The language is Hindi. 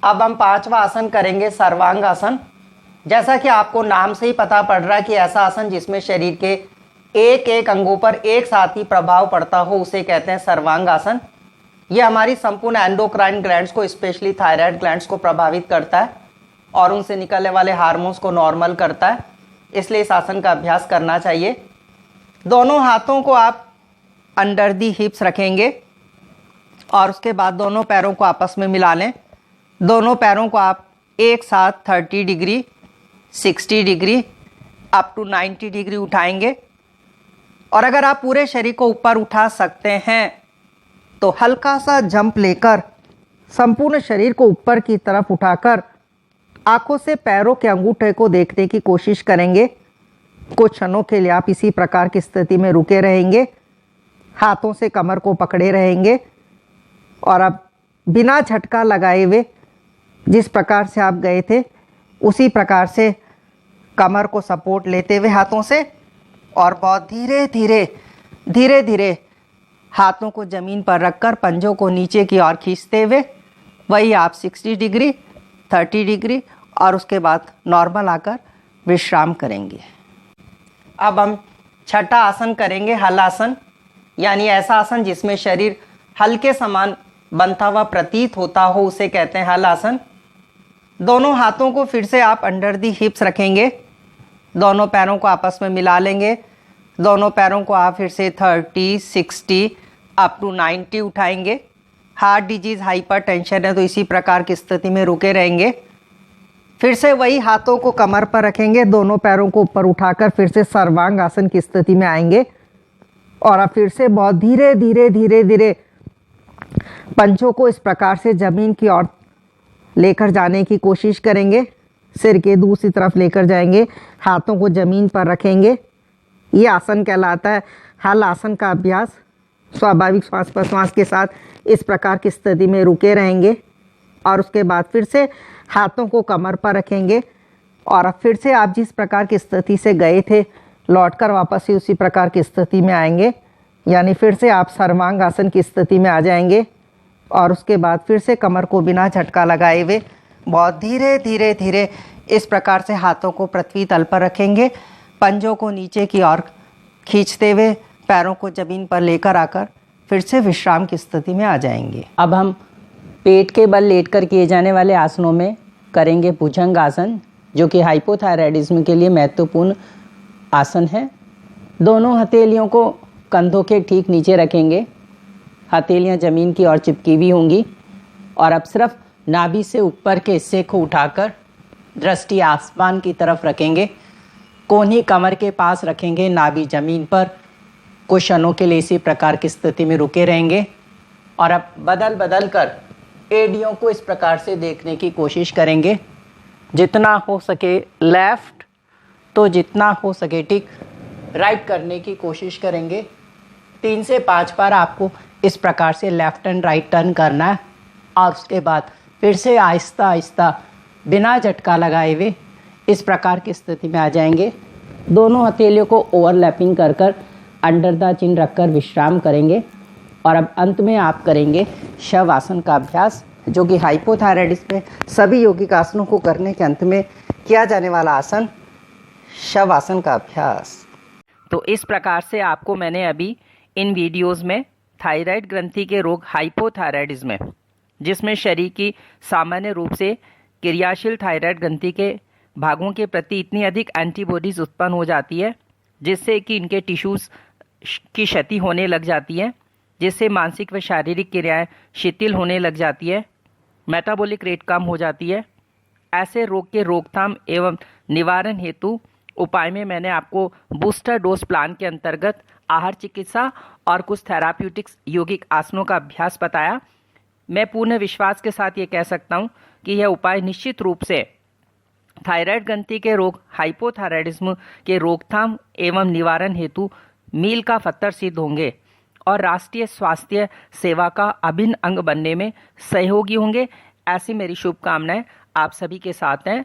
अब हम पांचवा आसन करेंगे सर्वांग आसन। जैसा कि आपको नाम से ही पता पड़ रहा है कि ऐसा आसन जिसमें शरीर के एक एक अंगों पर एक साथ ही प्रभाव पड़ता हो उसे कहते हैं सर्वांग आसन। ये हमारी संपूर्ण एंडोक्राइन ग्लैंड्स को, स्पेशली थायराइड ग्लैंड्स को प्रभावित करता है और उनसे निकलने वाले हार्मोन्स को नॉर्मल करता है, इसलिए इस आसन का अभ्यास करना चाहिए। दोनों हाथों को आप अंडर दी हिप्स रखेंगे और उसके बाद दोनों पैरों को आपस में मिला लें। दोनों पैरों को आप एक साथ 30 degree, 60 degree up to 90 degree उठाएंगे और अगर आप पूरे शरीर को ऊपर उठा सकते हैं तो हल्का सा जंप लेकर संपूर्ण शरीर को ऊपर की तरफ उठाकर आंखों से पैरों के अंगूठे को देखने की कोशिश करेंगे। कुछ क्षणों के लिए आप इसी प्रकार की स्थिति में रुके रहेंगे, हाथों से कमर को पकड़े रहेंगे और अब बिना झटका लगाए हुए जिस प्रकार से आप गए थे उसी प्रकार से कमर को सपोर्ट लेते हुए हाथों से और बहुत धीरे धीरे हाथों को ज़मीन पर रखकर पंजों को नीचे की ओर खींचते हुए वही आप 60 डिग्री, 30 डिग्री और उसके बाद नॉर्मल आकर विश्राम करेंगे। अब हम छठा आसन करेंगे हलासन, यानी ऐसा आसन जिसमें शरीर हल्के समान बनता हुआ प्रतीत होता हो उसे कहते हैं हलासन। दोनों हाथों को फिर से आप अंडर दी हिप्स रखेंगे, दोनों पैरों को आपस में मिला लेंगे। दोनों पैरों को आप फिर से 30, 60 अप टू 90 उठाएंगे। हार्ट डिजीज़, हाइपर टेंशन है तो इसी प्रकार की स्थिति में रुके रहेंगे। फिर से वही हाथों को कमर पर रखेंगे, दोनों पैरों को ऊपर उठाकर फिर से सर्वांग आसन की स्थिति में आएंगे और अब फिर से बहुत धीरे पंजों को इस प्रकार से ज़मीन की ओर लेकर जाने की कोशिश करेंगे। सिर के दूसरी तरफ लेकर जाएंगे, हाथों को ज़मीन पर रखेंगे। ये आसन कहलाता है हल आसन का अभ्यास। स्वाभाविक श्वास प्रश्वास के साथ इस प्रकार की स्थिति में रुके रहेंगे और उसके बाद फिर से हाथों को कमर पर रखेंगे और अब फिर से आप जिस प्रकार की स्थिति से गए थे लौटकर वापस ही उसी प्रकार की स्थिति में आएंगे, यानी फिर से आप सर्वांग आसन की स्थिति में आ जाएंगे और उसके बाद फिर से कमर को बिना झटका लगाए हुए बहुत धीरे इस प्रकार से हाथों को पृथ्वी तल पर रखेंगे, पंजों को नीचे की ओर खींचते हुए पैरों को ज़मीन पर लेकर आकर फिर से विश्राम की स्थिति में आ जाएंगे। अब हम पेट के बल लेटकर किए जाने वाले आसनों में करेंगे भुजंग आसन, जो कि हाइपोथायराइडिज्म के लिए महत्वपूर्ण आसन है। दोनों हथेलियों को कंधों के ठीक नीचे रखेंगे, हथेलियां ज़मीन की ओर चिपकी हुई होंगी और अब सिर्फ नाभि से ऊपर के हिस्से को उठाकर दृष्टि आसमान की तरफ रखेंगे। कोहनी कमर के पास रखेंगे, नाभि ज़मीन पर। कुछ क्षणों के लिए इसी प्रकार की स्थिति में रुके रहेंगे और अब बदल कर एड़ियों को इस प्रकार से देखने की कोशिश करेंगे। जितना हो सके लेफ़्ट तो जितना हो सके ठीक राइट करने की कोशिश करेंगे। 3 से 5 बार आपको इस प्रकार से लेफ़्ट एंड राइट टर्न करना है और उसके बाद फिर से आहिस्ता बिना झटका लगाए हुए इस प्रकार की स्थिति में आ जाएंगे। दोनों हथेलियों को ओवरलैपिंग कर अंडर द चिन रखकर विश्राम करेंगे और अब अंत में आप करेंगे शव आसन का अभ्यास, जो कि हाइपोथायराइडिज्म में सभी यौगिक आसनों को करने के अंत में किया जाने वाला आसन, शव आसन का अभ्यास। तो इस प्रकार से आपको मैंने अभी इन वीडियोस में थायराइड ग्रंथि के रोग हाइपोथायराइडिज्म में, जिसमें शरीर की सामान्य रूप से क्रियाशील थायराइड ग्रंथि के भागों के प्रति इतनी अधिक एंटीबॉडीज उत्पन्न हो जाती है जिससे कि इनके टिश्यूज़ की क्षति होने लग जाती है, जिससे मानसिक व शारीरिक क्रियाएं शिथिल होने लग जाती है, मेटाबॉलिक रेट कम हो जाती है। ऐसे रोग के रोकथाम एवं निवारण हेतु उपाय में मैंने आपको बूस्टर डोज प्लान के अंतर्गत आहार चिकित्सा और कुछ थेराप्यूटिक्स यौगिक आसनों का अभ्यास बताया। मैं पूर्ण विश्वास के साथ ये कह सकता हूँ कि यह उपाय निश्चित रूप से थायराइड ग्रंथि के रोग हाइपोथायराइडिज्म के रोकथाम एवं निवारण हेतु मील का पत्थर सिद्ध होंगे और राष्ट्रीय स्वास्थ्य सेवा का अभिन्न अंग बनने में सहयोगी होंगे। ऐसी मेरी शुभकामनाएं आप सभी के साथ हैं।